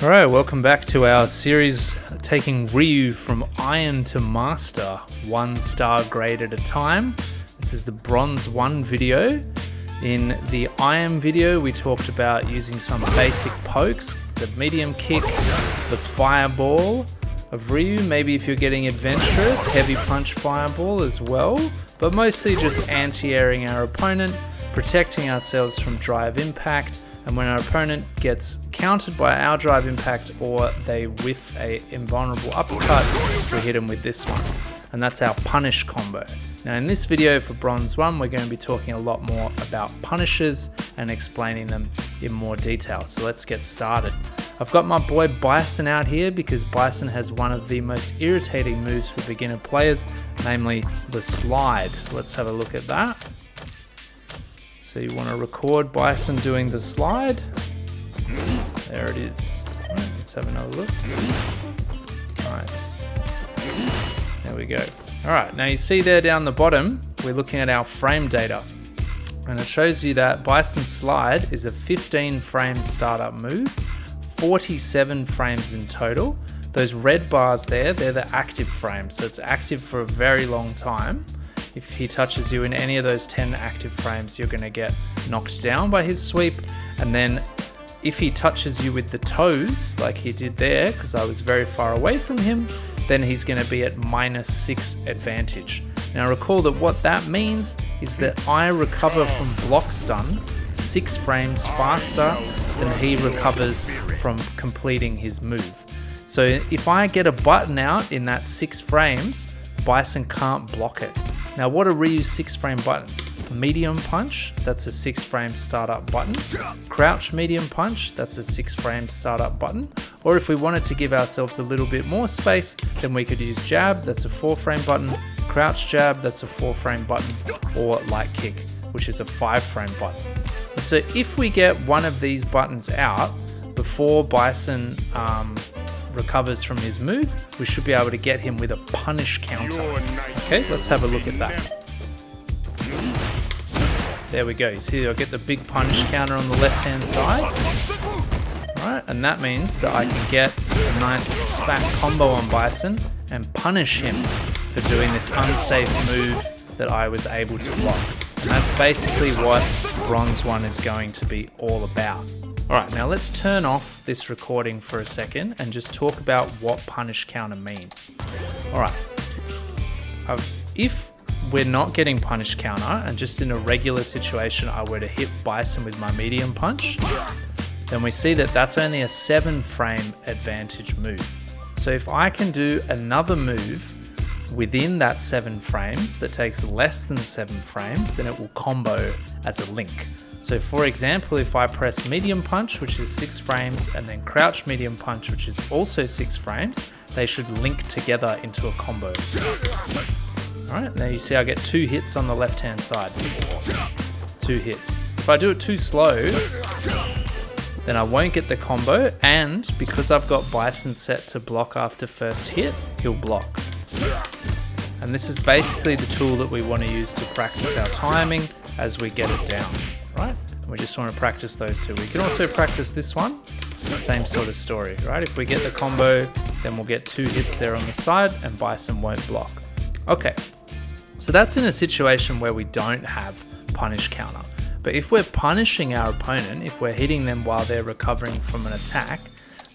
Alright, welcome back to our series taking Ryu from Iron to Master, 1 star grade at a time. This is the Bronze 1 video. In the Iron video, we talked about using some basic pokes, the medium kick, the fireball of Ryu, maybe if you're getting adventurous, heavy punch fireball as well, but mostly just anti-airing our opponent, protecting ourselves from drive impact, and when our opponent gets countered by our drive impact or they whiff a invulnerable uppercut, we hit them with this one. And that's our punish combo. Now in this video for Bronze 1, we're going to be talking a lot more about punishes and explaining them in more detail. So let's get started. I've got my boy Bison out here because Bison has one of the most irritating moves for beginner players, namely the slide. Let's have a look at that. So you want to record Bison doing the slide. There it is. Right, let's have another look. Nice. There we go. All right, now you see there down the bottom, we're looking at our frame data. And it shows you that Bison's slide is a 15 frame startup move, 47 frames in total. Those red bars there, they're the active frames. So it's active for a very long time. If he touches you in any of those 10 active frames, you're going to get knocked down by his sweep. And then if he touches you with the toes, like he did there, because I was very far away from him, then he's going to be at -6 advantage. Now recall that what that means is that I recover from block stun 6 frames faster than he recovers from completing his move. So if I get a button out in that 6 frames, Bison can't block it. Now what are Ryu's 6 frame buttons? Medium punch, that's a 6 frame startup button. Crouch medium punch, that's a 6 frame startup button. Or if we wanted to give ourselves a little bit more space, then we could use jab, that's a 4 frame button. Crouch jab, that's a 4 frame button. Or light kick, which is a 5 frame button. And so if we get one of these buttons out before Bison recovers from his move, we should be able to get him with a punish counter. Okay, let's have a look at that. There we go. You see, I'll get the big punish counter on the left-hand side. All right, and that means that I can get a nice fat combo on Bison and punish him for doing this unsafe move that I was able to block. And that's basically what Bronze 1 is going to be all about. All right, now let's turn off this recording for a second and just talk about what punish counter means. All right, if we're not getting punish counter and just in a regular situation I were to hit Bison with my medium punch, then we see that that's only a 7 frame advantage move. So if I can do another move within that 7 frames that takes less than 7 frames, then it will combo as a link. So for example, if I press medium punch, which is 6 frames, and then crouch medium punch, which is also 6 frames, they should link together into a combo. All right, now you see I get 2 hits on the left-hand side. 2 hits. If I do it too slow, then I won't get the combo, and because I've got Bison set to block after first hit, he'll block. And this is basically the tool that we want to use to practice our timing as we get it down, right? We just want to practice those two. We can also practice this one, same sort of story, right? If we get the combo, then we'll get 2 hits there on the side and Bison won't block. Okay, so that's in a situation where we don't have punish counter. But if we're punishing our opponent, if we're hitting them while they're recovering from an attack,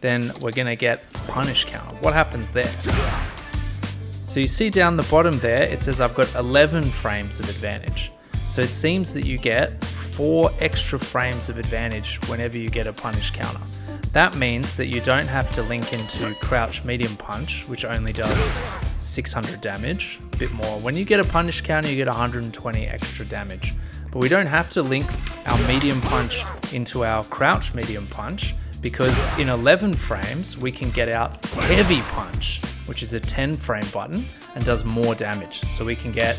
then we're going to get punish counter. What happens there? So you see down the bottom there, it says I've got 11 frames of advantage. So it seems that you get 4 extra frames of advantage whenever you get a punish counter. That means that you don't have to link into crouch medium punch, which only does 600 damage, a bit more. When you get a punish counter, you get 120 extra damage. But we don't have to link our medium punch into our crouch medium punch because in 11 frames, we can get out heavy punch, which is a 10 frame button and does more damage. So we can get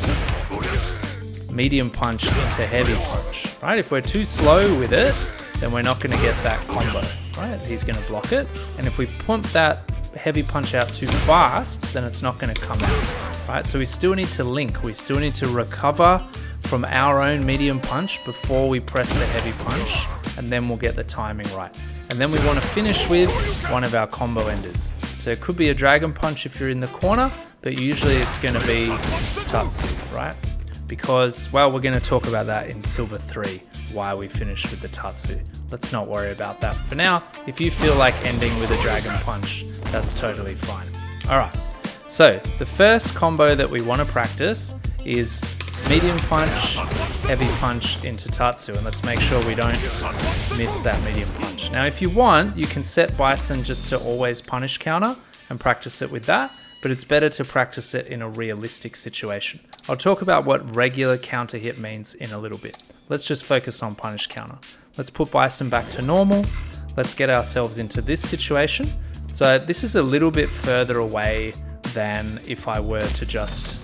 medium punch into heavy punch, right? If we're too slow with it, then we're not gonna get that combo, right? He's gonna block it. And if we pump that heavy punch out too fast, then it's not gonna come out, right? So we still need to link. We still need to recover from our own medium punch before we press the heavy punch, and then we'll get the timing right. And then we want to finish with one of our combo enders. So it could be a dragon punch if you're in the corner, but usually it's going to be Tatsu, right? Because, well, we're going to talk about that in Silver 3, why we finished with the Tatsu. Let's not worry about that for now. If you feel like ending with a dragon punch, that's totally fine. All right, so the first combo that we want to practice is medium punch, heavy punch into Tatsu, and let's make sure we don't miss that medium punch. Now, if you want, you can set Bison just to always punish counter and practice it with that, but it's better to practice it in a realistic situation. I'll talk about what regular counter hit means in a little bit. Let's just focus on punish counter. Let's put Bison back to normal. Let's get ourselves into this situation. So this is a little bit further away than if I were to just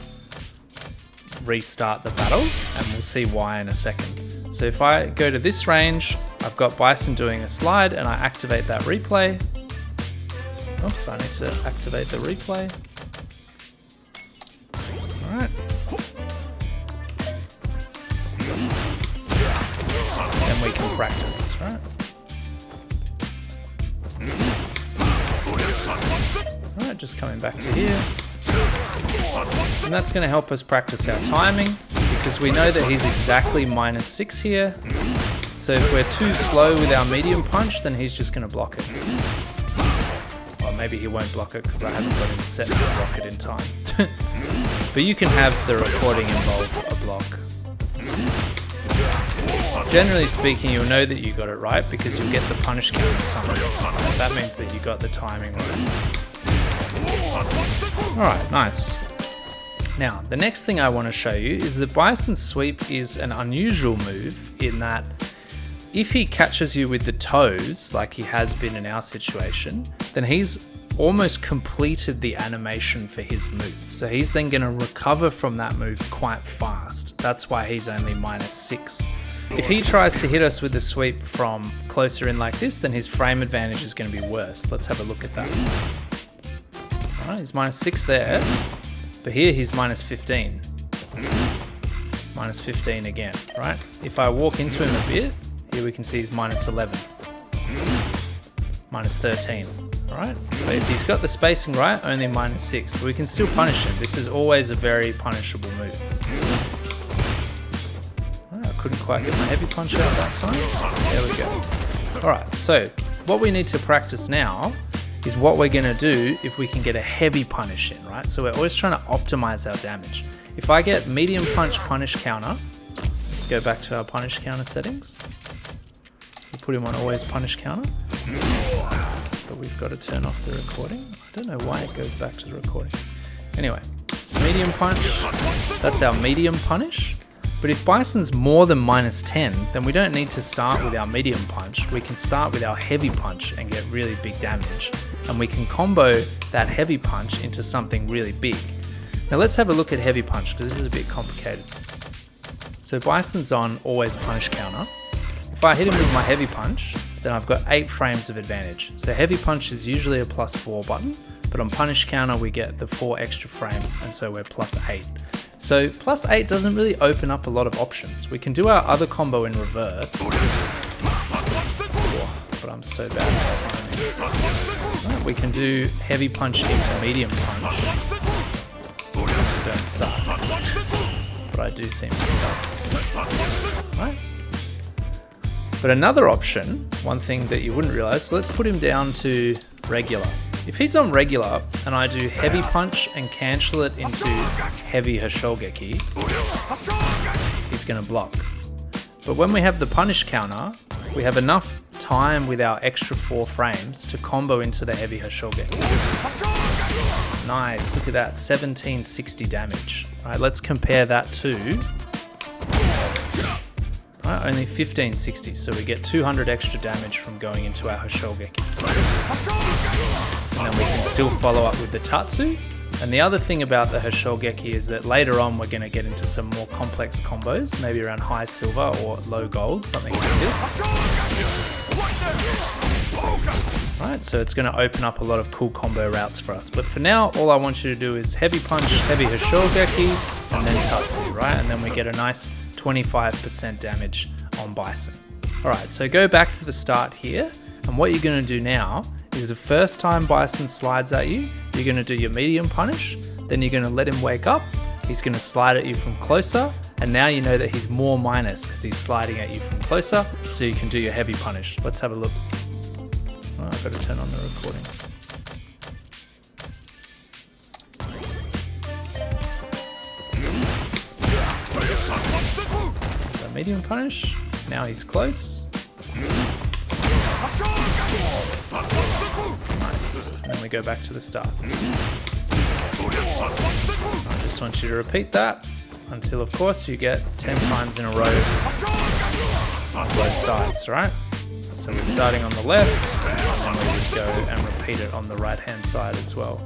restart the battle, and we'll see why in a second. So if I go to this range, I've got Bison doing a slide and I activate that replay. Oops, I need to activate the replay. All right. Then we can practice, right? All right, just coming back to here. And that's going to help us practice our timing, because we know that he's exactly -6 here. So if we're too slow with our medium punch, then he's just going to block it. Or maybe he won't block it because I haven't got him set to block it in time. But you can have the recording involve a block. Generally speaking, you'll know that you got it right because you'll get the punish counter summoned. That means that you got the timing right. Alright, nice. Now, the next thing I want to show you is that Bison Sweep is an unusual move in that if he catches you with the toes, like he has been in our situation, then he's almost completed the animation for his move. So he's then going to recover from that move quite fast. That's why he's only -6. If he tries to hit us with the sweep from closer in like this, then his frame advantage is going to be worse. Let's have a look at that. Alright, he's -6 there, but here he's -15. -15 again, right? If I walk into him a bit, here we can see he's -11, -13, alright? But if he's got the spacing right, only -6, but we can still punish him. This is always a very punishable move. Couldn't quite get my heavy punch out that time. There we go. Alright, so what we need to practice now is what we're going to do if we can get a heavy punish in, right? So we're always trying to optimize our damage. If I get medium punch punish counter, let's go back to our punish counter settings. We'll put him on always punish counter. But we've got to turn off the recording. I don't know why it goes back to the recording. Anyway, medium punch, that's our medium punish. But if Bison's more than -10, then we don't need to start with our medium punch. We can start with our heavy punch and get really big damage. And we can combo that heavy punch into something really big. Now let's have a look at heavy punch, because this is a bit complicated. So Bison's on always punish counter. If I hit him with my heavy punch, then I've got 8 frames of advantage. So heavy punch is usually a +4 button, but on punish counter we get the 4 extra frames, and so we're +8. So +8 doesn't really open up a lot of options. We can do our other combo in reverse. Oh, but I'm so bad at timing. Right, we can do heavy punch into medium punch. I don't suck, but I do seem to suck. Right? But another option, one thing that you wouldn't realize, so let's put him down to regular. If he's on regular and I do heavy punch and cancel it into heavy Hoshogeki, he's going to block. But when we have the punish counter, we have enough time with our extra 4 frames to combo into the heavy Hoshogeki. Nice, look at that, 1760 damage. All right, let's compare that to only 1560, so we get 200 extra damage from going into our Hoshogeki. And then we can still follow up with the Tatsu. And the other thing about the Hoshogeki is that later on we're going to get into some more complex combos, maybe around high silver or low gold, something like this. Right, so it's going to open up a lot of cool combo routes for us. But for now, all I want you to do is heavy punch, heavy Hoshogeki, and then Tatsu, right? And then we get a nice 25% damage on Bison. All right, so go back to the start here. And what you're going to do now is the first time Bison slides at you, you're going to do your medium punish. Then you're going to let him wake up. He's going to slide at you from closer. And now you know that he's more minus because he's sliding at you from closer. So you can do your heavy punish. Let's have a look. Oh, I've got to turn on the recording. There's our medium punish. Now he's close. Nice. And then we go back to the start. I just want you to repeat that until, of course, you get 10 times in a row on both sides, right? So we're starting on the left, and then we would go and repeat it on the right-hand side as well.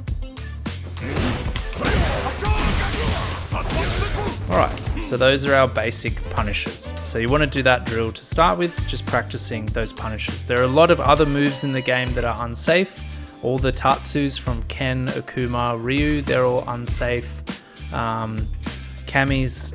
Alright, so those are our basic punishes. So you want to do that drill to start with, just practicing those punishes. There are a lot of other moves in the game that are unsafe. All the Tatsus from Ken, Akuma, Ryu, they're all unsafe. Kami's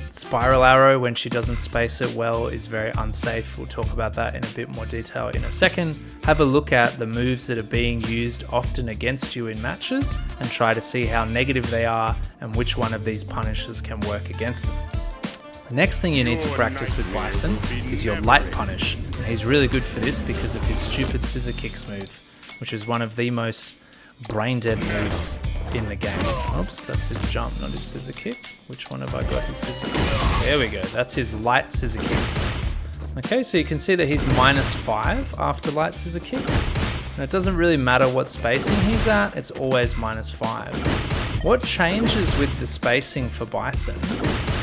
spiral arrow, when she doesn't space it well, is very unsafe. We'll talk about that in a bit more detail in a second. Have a look at the moves that are being used often against you in matches and try to see how negative they are and which one of these punishes can work against them. The next thing you need to practice with Bison is your light punish. And he's really good for this because of his stupid scissor kicks move, which is one of the most brain dead moves in the game. Oops, that's his jump, not his scissor kick. Which one have I got his scissor kick? There we go, that's his light scissor kick. Okay, so you can see that he's -5 after light scissor kick. And it doesn't really matter what spacing he's at, it's always -5. What changes with the spacing for Bison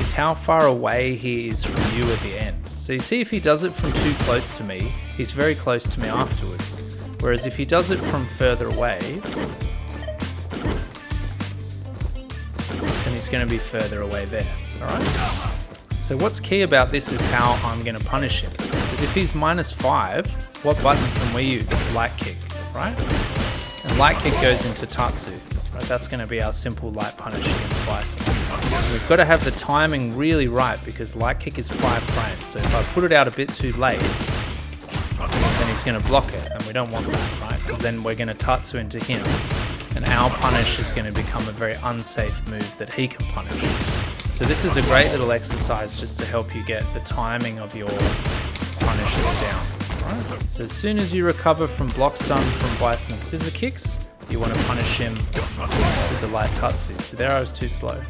is how far away he is from you at the end. So you see if he does it from too close to me, he's very close to me afterwards. Whereas if he does it from further away, then he's going to be further away there, alright? So what's key about this is how I'm going to punish him. Because if he's -5, what button can we use? Light kick, right? And light kick goes into Tatsu. Right? That's going to be our simple light punish against Bison. We've got to have the timing really right because light kick is 5 frames. So if I put it out a bit too late, then he's going to block it, and we don't want that, right? Because then we're going to Tatsu into him, and our punish is going to become a very unsafe move that he can punish. So this is a great little exercise just to help you get the timing of your punishes down. Right? So as soon as you recover from block stun from Bison's scissor kicks, you want to punish him with the light Tatsu. So there I was too slow.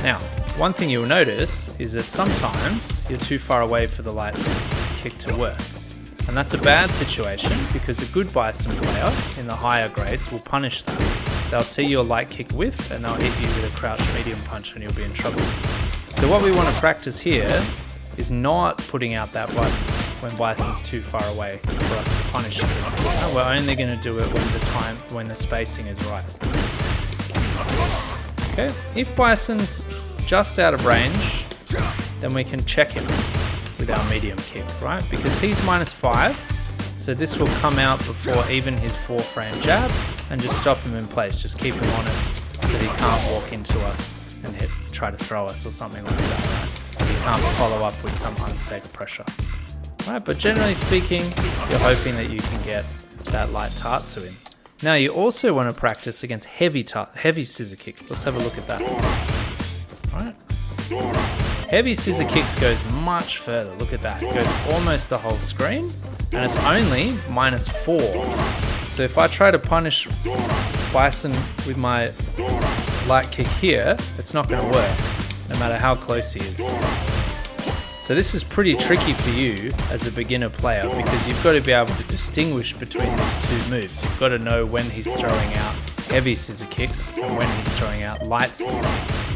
Now, one thing you'll notice is that sometimes you're too far away for the light kick to work. And that's a bad situation because a good Bison player in the higher grades will punish that. They'll see your light kick whiff and they'll hit you with a crouch medium punch and you'll be in trouble. So what we want to practice here is not putting out that button when Bison's too far away for us to punish him. No, we're only going to do it when the spacing is right. Okay, if Bison's just out of range, then we can check him with our medium kick, right? Because he's -5, so this will come out before even his 4-frame jab and just stop him in place. Just keep him honest so he can't walk into us and try to throw us or something like that, right? He can't follow up with some unsafe pressure. Right, but generally speaking, you're hoping that you can get that light Tatsu in. Now you also want to practice against heavy scissor kicks. Let's have a look at that. Right. Heavy scissor kicks goes much further. Look at that. It goes almost the whole screen, and it's only -4. So if I try to punish Bison with my light kick here, it's not going to work, no matter how close he is. So this is pretty tricky for you as a beginner player because you've got to be able to distinguish between these two moves. You've got to know when he's throwing out heavy scissor kicks and when he's throwing out light scissor kicks.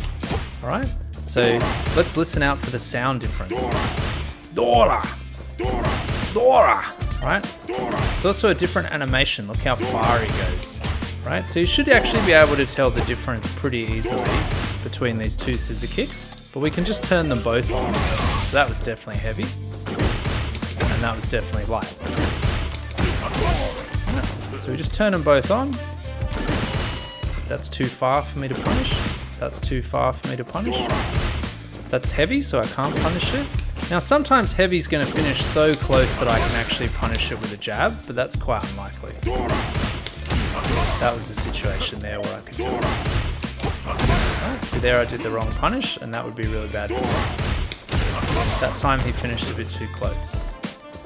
All right? So let's listen out for the sound difference. Dora! Dora! Right? It's also a different animation. Look how far he goes. Right? So you should actually be able to tell the difference pretty easily between these two scissor kicks, but we can just turn them both on. So that was definitely heavy. And and that was definitely light. Right, so we just turn them both on. That's too far for me to punish. That's too far for me to punish. That's heavy, so I can't punish it. Now sometimes heavy's going to finish so close that I can actually punish it with a jab, but that's quite unlikely. That was a situation there where I could do it. Right, so there I did the wrong punish, and that would be really bad for me. That time he finished a bit too close.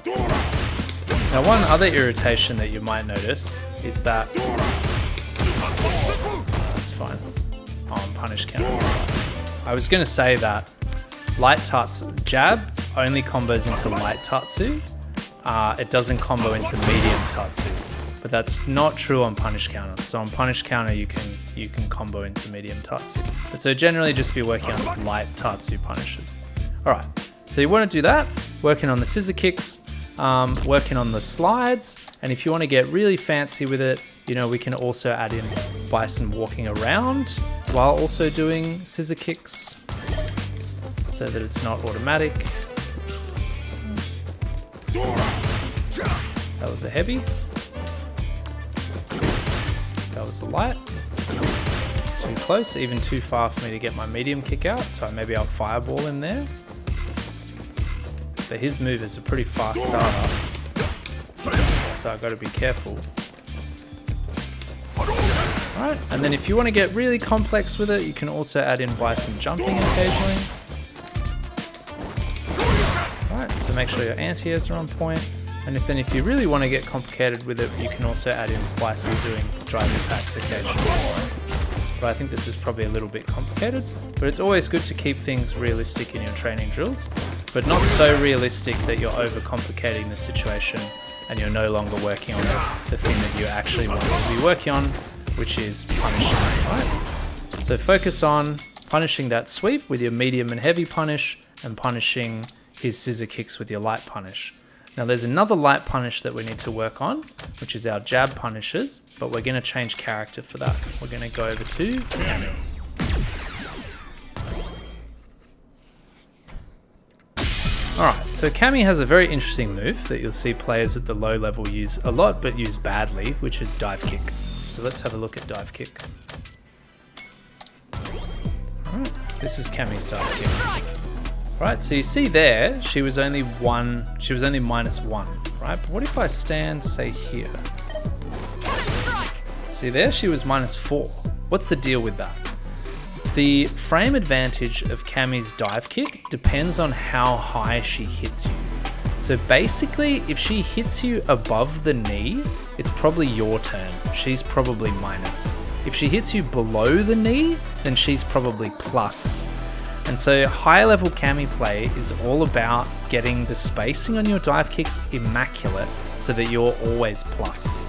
Now one other irritation that you might notice is that... That's fine. Oh, punish counters. I was going to say that light tatsu, jab only combos into light tatsu. It doesn't combo into medium tatsu. But that's not true on punish counter. So on punish counter, you can combo into medium tatsu. But so generally just be working on light tatsu punishes. All right, so you want to do that, working on the scissor kicks, working on the slides. And if you want to get really fancy with it, you know, we can also add in bison walking around while also doing scissor kicks so that it's not automatic. That was a heavy. That was a light. Too close, even too far for me to get my medium kick out, so maybe I'll fireball him there. But his move is a pretty fast starter, so I've got to be careful. Alright, and then if you want to get really complex with it, you can also add in bison jumping occasionally. Alright, so make sure your anti-airs are on point. And if you really want to get complicated with it, you can also add in bison doing drive impacts occasionally. But I think this is probably a little bit complicated. But it's always good to keep things realistic in your training drills, but not so realistic that you're overcomplicating the situation and you're no longer working on the thing that you actually want to be working on, which is punishing, right? So focus on punishing that sweep with your medium and heavy punish, and punishing his scissor kicks with your light punish. Now there's another light punish that we need to work on, which is our jab punishes, but we're going to change character for that. We're going to go over to Kami. Alright, so Kami has a very interesting move that you'll see players at the low level use a lot but use badly, which is dive kick. So let's have a look at dive kick. Alright, this is Kami's dive kick. Right, so you see there, she was only -1, right? But what if I stand, say, here? See there, she was -4. What's the deal with that? The frame advantage of Kami's dive kick depends on how high she hits you. So basically, if she hits you above the knee, it's probably your turn. She's probably minus. If she hits you below the knee, then she's probably plus. And so high level Kami play is all about getting the spacing on your dive kicks immaculate so that you're always plus.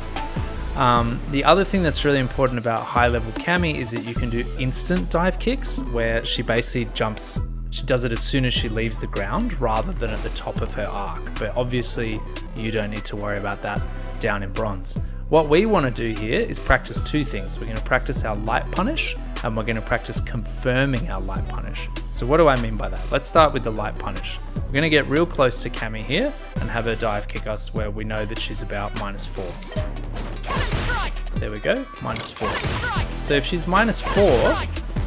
The other thing that's really important about high level Kami is that you can do instant dive kicks where she basically jumps, she does it as soon as she leaves the ground rather than at the top of her arc. But obviously you don't need to worry about that down in bronze. What we want to do here is practice two things. We're going to practice our light punish, and we're going to practice confirming our light punish. So what do I mean by that? Let's start with the light punish. We're going to get real close to Kami here and have her dive kick us where we know that she's about -4. There we go, -4. So if she's -4,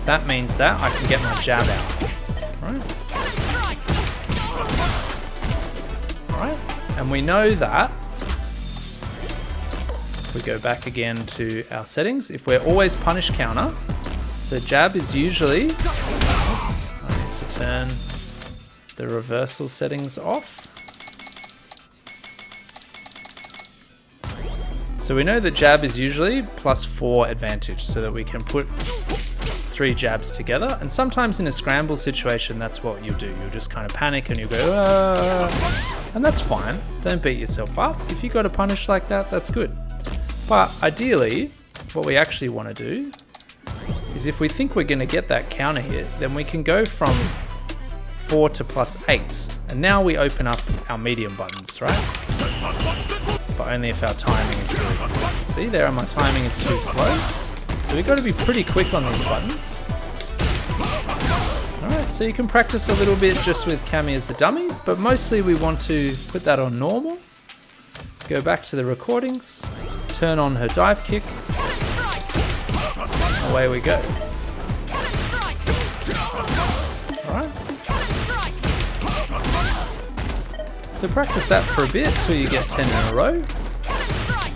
that means that I can get my jab out. Right? And we know that. We go back again to our settings. If we're always punish counter, so jab is usually, oops, I need to turn the reversal settings off. So we know that jab is usually +4 advantage so that we can put 3 jabs together. And sometimes in a scramble situation, that's what you'll do. You'll just kind of panic and you'll go, ah, and that's fine. Don't beat yourself up. If you got a punish like that, that's good. But ideally, what we actually want to do is if we think we're going to get that counter hit, then we can go from 4 to +8. And now we open up our medium buttons, right? But only if our timing is good. See, there my timing is too slow. So we've got to be pretty quick on these buttons. Alright, Alright, so you can practice a little bit just with Cammy as the dummy, but mostly we want to put that on normal. Go back to the recordings, turn on her dive kick, away we go. Alright. So practice that for a bit till you get 10 in a row,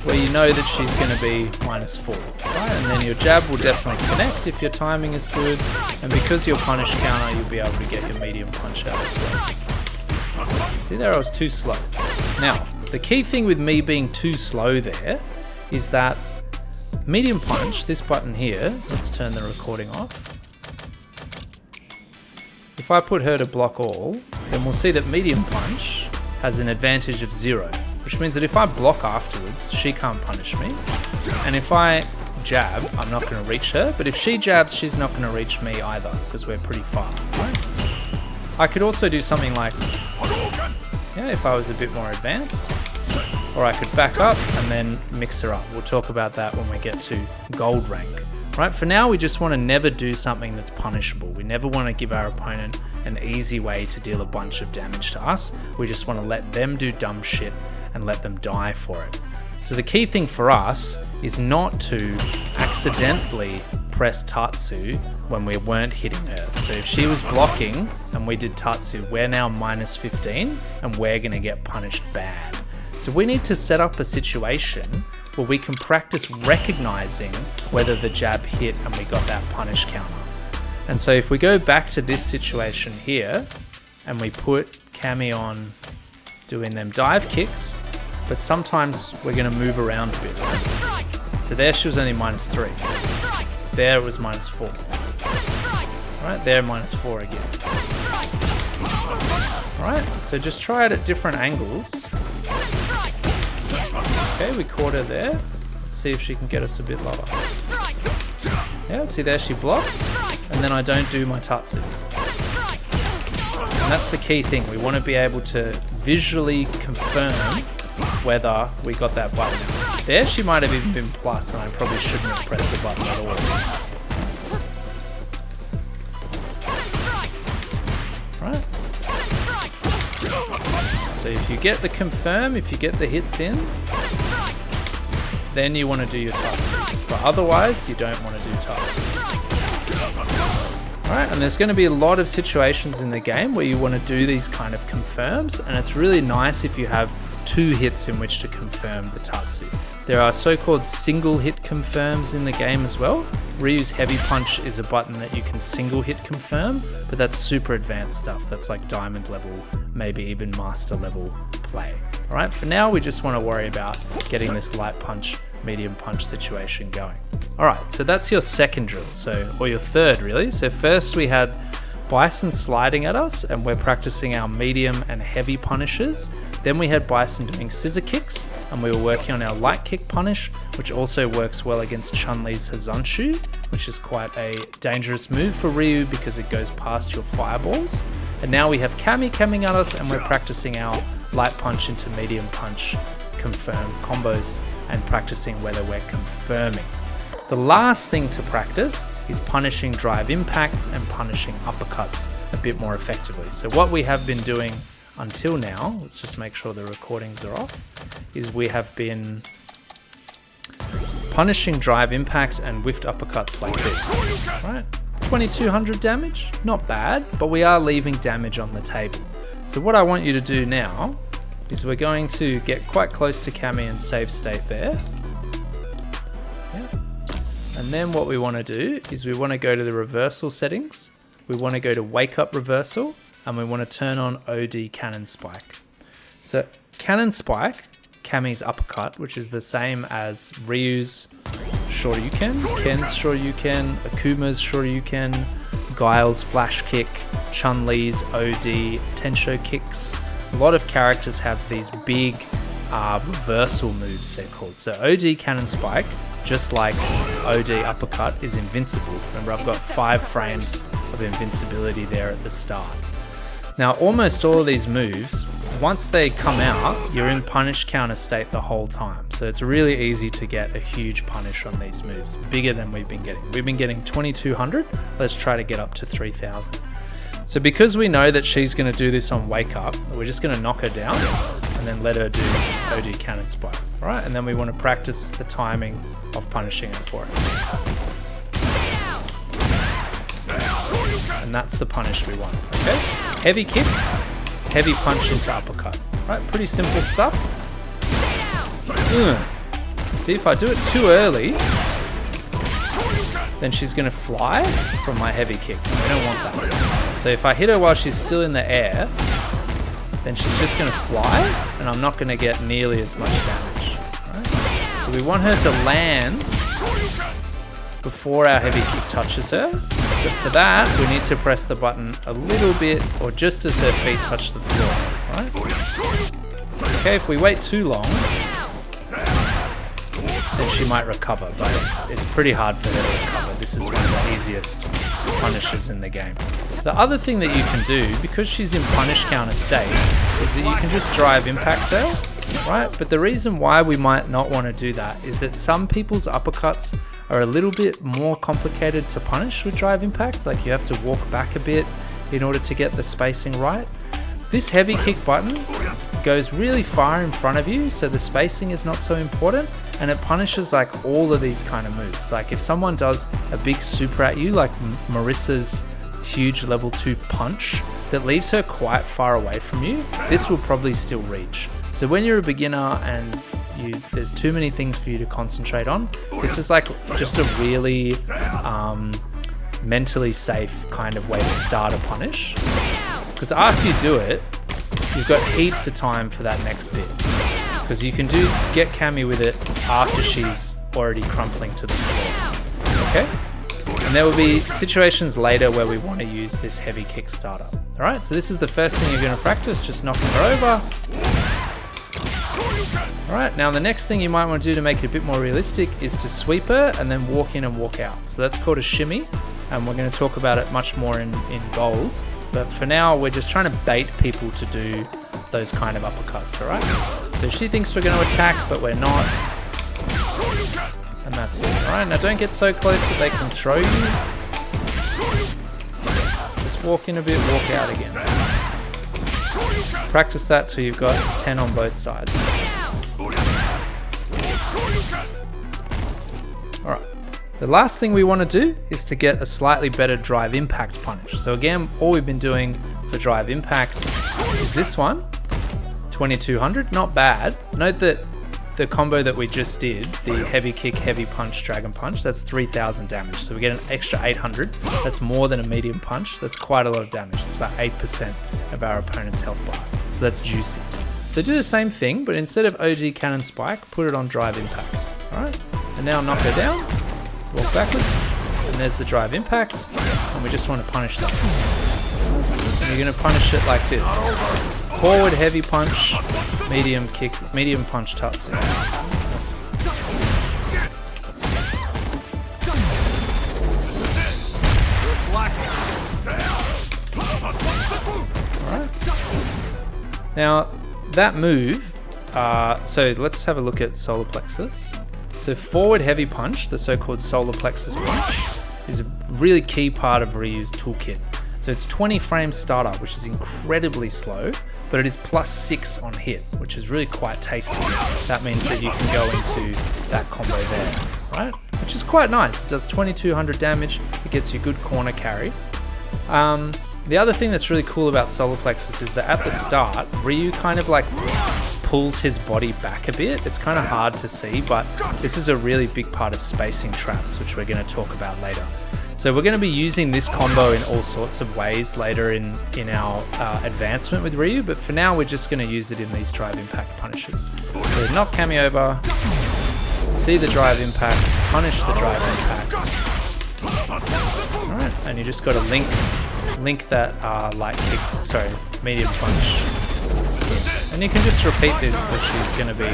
where you know that she's going to be -4. Right? And then your jab will definitely connect if your timing is good, and because your punish counter, you'll be able to get your medium punch out as well. See there, I was too slow. Now, the key thing with me being too slow there is that medium punch, this button here, let's turn the recording off. If I put her to block all, then we'll see that medium punch has an advantage of 0, which means that if I block afterwards, she can't punish me. And if I jab, I'm not going to reach her, but if she jabs, she's not going to reach me either, because we're pretty far. Right? I could also do something like, yeah, if I was a bit more advanced, or I could back up and then mix her up. We'll talk about that when we get to gold rank. Right, for now we just want to never do something that's punishable. We never want to give our opponent an easy way to deal a bunch of damage to us. We just want to let them do dumb shit and let them die for it. So the key thing for us is not to accidentally press Tatsu when we weren't hitting her. So if she was blocking and we did Tatsu, we're now -15 and we're going to get punished bad. So we need to set up a situation where we can practice recognizing whether the jab hit and we got that punish counter. And so if we go back to this situation here and we put Cammy on doing them dive kicks, but sometimes we're going to move around a bit, right? So there she was only -3. There it was -4. Right, there -4 again. Alright, so just try it at different angles. Okay, we caught her there. Let's see if she can get us a bit lower. Yeah, see there she blocked, and then I don't do my Tatsu. And that's the key thing. We want to be able to visually confirm whether we got that button out. There she might have even been plus, and I probably shouldn't have pressed the button at all. Right. So if you get the confirm, if you get the hits in, then you want to do your Tatsu. But otherwise, you don't want to do Tatsu. Alright, and there's going to be a lot of situations in the game where you want to do these kind of confirms, and it's really nice if you have 2 hits in which to confirm the Tatsu. There are so-called single hit confirms in the game as well. Ryu's heavy punch is a button that you can single hit confirm, but that's super advanced stuff. That's like diamond level, maybe even master level play. Alright, for now we just want to worry about getting this light punch, medium punch situation going. Alright, so that's your second drill, or your third really. So first we had Bison sliding at us and we're practicing our medium and heavy punishes. Then we had Bison doing scissor kicks and we were working on our light kick punish, which also works well against Chun-Li's Hazanshu, which is quite a dangerous move for Ryu because it goes past your fireballs. And now we have Cammy coming at us and we're practicing our light punch into medium punch confirm combos and practicing whether we're confirming. The last thing to practice is punishing drive impacts and punishing uppercuts a bit more effectively. So what we have been doing until now, let's just make sure the recordings are off, is we have been punishing drive impact and whiffed uppercuts like this, right? 2200 damage, not bad, but we are leaving damage on the table. So what I want you to do now is we're going to get quite close to Cammy and save state there. Yeah. And then what we want to do is we want to go to the reversal settings. We want to go to wake up reversal and we want to turn on OD cannon spike. So cannon spike, Cammy's uppercut, which is the same as Ryu's Shoryuken, Ken's Shoryuken, Akuma's Shoryuken, Guile's flash kick, Chun-Li's OD Tensho kicks. A lot of characters have these big reversal moves, they're called. So OD cannon spike, just like OD uppercut, is invincible. Remember, I've got 5 frames of invincibility there at the start. Now, almost all of these moves, once they come out, you're in punish counter state the whole time. So it's really easy to get a huge punish on these moves, bigger than we've been getting. We've been getting 2200. Let's try to get up to 3000. So because we know that she's going to do this on wake up, we're just going to knock her down and then let her do OG cannon spike. All right, and then we want to practice the timing of punishing her for it. And that's the punish we want, okay? Heavy kick, heavy punch into uppercut. Right, pretty simple stuff. See, if I do it too early, then she's going to fly from my heavy kick. I don't want that. So if I hit her while she's still in the air, then she's just going to fly, and I'm not going to get nearly as much damage. Right? So we want her to land before our heavy kick touches her. But for that, we need to press the button a little bit, or just as her feet touch the floor. Right? Okay, if we wait too long, then she might recover, but it's pretty hard for her to recover. This is one of the easiest punishes in the game. The other thing that you can do, because she's in punish counter state, is that you can just drive impact her, right? But the reason why we might not want to do that is that some people's uppercuts are a little bit more complicated to punish with drive impact. Like you have to walk back a bit in order to get the spacing right. This heavy kick button goes really far in front of you, so the spacing is not so important, and it punishes like all of these kind of moves. Like if someone does a big super at you, like Marissa's huge level 2 punch that leaves her quite far away from you, this will probably still reach. So when you're a beginner and there's too many things for you to concentrate on, this is like just a really mentally safe kind of way to start a punish. Because after you do it, you've got heaps of time for that next bit. Because you can get Cammy with it after she's already crumpling to the floor. Okay? And there will be situations later where we want to use this heavy kick starter. Alright, so this is the first thing you're going to practice, just knocking her over. Alright, now the next thing you might want to do to make it a bit more realistic is to sweep her and then walk in and walk out. So that's called a shimmy, and we're going to talk about it much more in gold. But for now, we're just trying to bait people to do those kind of uppercuts, alright? So she thinks we're going to attack, but we're not. And that's it, alright? Now don't get so close that they can throw you. Just walk in a bit, walk out again. Practice that till you've got 10 on both sides. Alright. The last thing we want to do is to get a slightly better drive impact punish. So again, all we've been doing for drive impact is this one, 2200, not bad. Note that the combo that we just did, the heavy kick, heavy punch, dragon punch, that's 3000 damage. So we get an extra 800. That's more than a medium punch. That's quite a lot of damage. It's about 8% of our opponent's health bar. So that's juicy. So do the same thing, but instead of OG cannon spike, put it on drive impact. All right, and now knock her down. Walk backwards, and there's the drive impact, and we just want to punish that. And you're going to punish it like this. Forward heavy punch, medium kick, medium punch tutsu. Alright. Now, that move, so let's have a look at solar plexus. So forward heavy punch, the so-called solar plexus punch, is a really key part of Ryu's toolkit. So it's 20 frames startup, which is incredibly slow, but it is +6 on hit, which is really quite tasty. That means that you can go into that combo there, right? Which is quite nice. It does 2200 damage. It gets you good corner carry. The other thing that's really cool about solar plexus is that at the start, Ryu kind of like pulls his body back a bit. It's kind of hard to see, but this is a really big part of spacing traps, which we're going to talk about later. So we're going to be using this combo in all sorts of ways later in our advancement with Ryu, but for now we're just going to use it in these drive impact punishes. So knock Cammy over, see the drive impact, punish the drive impact. Alright, and you just got to link that light kick, sorry, medium punch. And you can just repeat this because she's going to be...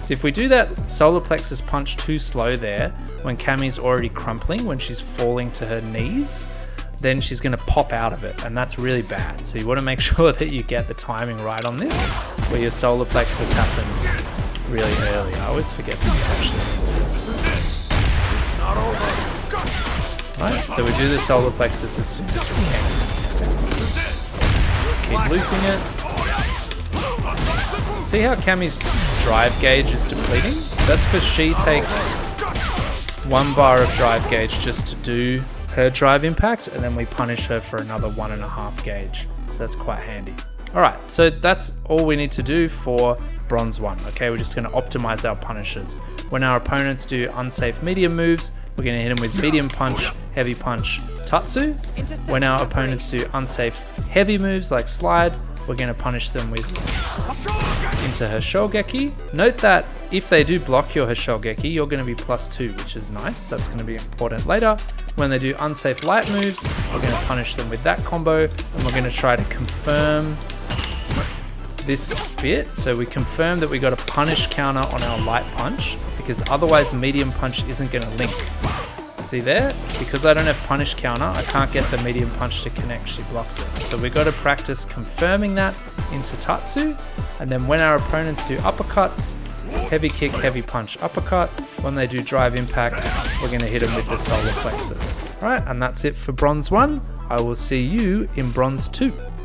So if we do that solar plexus punch too slow there, when Cammy's already crumpling, when she's falling to her knees, then she's going to pop out of it, and that's really bad. So you want to make sure that you get the timing right on this, where your solar plexus happens really early. I always forget to actually Right, so we do the solar plexus as soon as we can. keep looping it. See how Cammy's drive gauge is depleting? That's because she takes 1 bar of drive gauge just to do her drive impact, and then we punish her for another 1.5 gauge. So that's quite handy. All right, so that's all we need to do for bronze 1. Okay, we're just going to optimize our punishes. When our opponents do unsafe medium moves, we're going to hit them with medium punch, heavy punch, tatsu. When our opponents do unsafe heavy moves like slide, we're going to punish them with into her Shogeki. Note that if they do block your Shogeki, you're going to be +2, which is nice. That's going to be important later. When they do unsafe light moves, we're going to punish them with that combo, and we're going to try to confirm this bit. So we confirm that we got a punish counter on our light punch, because otherwise medium punch isn't going to link. See there? Because I don't have punish counter, I can't get the medium punch to connect, she blocks it. So we got to practice confirming that into tatsu, and then when our opponents do uppercuts, heavy kick, heavy punch, uppercut. When they do drive impact, we're going to hit them with the solar plexus. All right, and that's it for bronze 1. I will see you in bronze 2.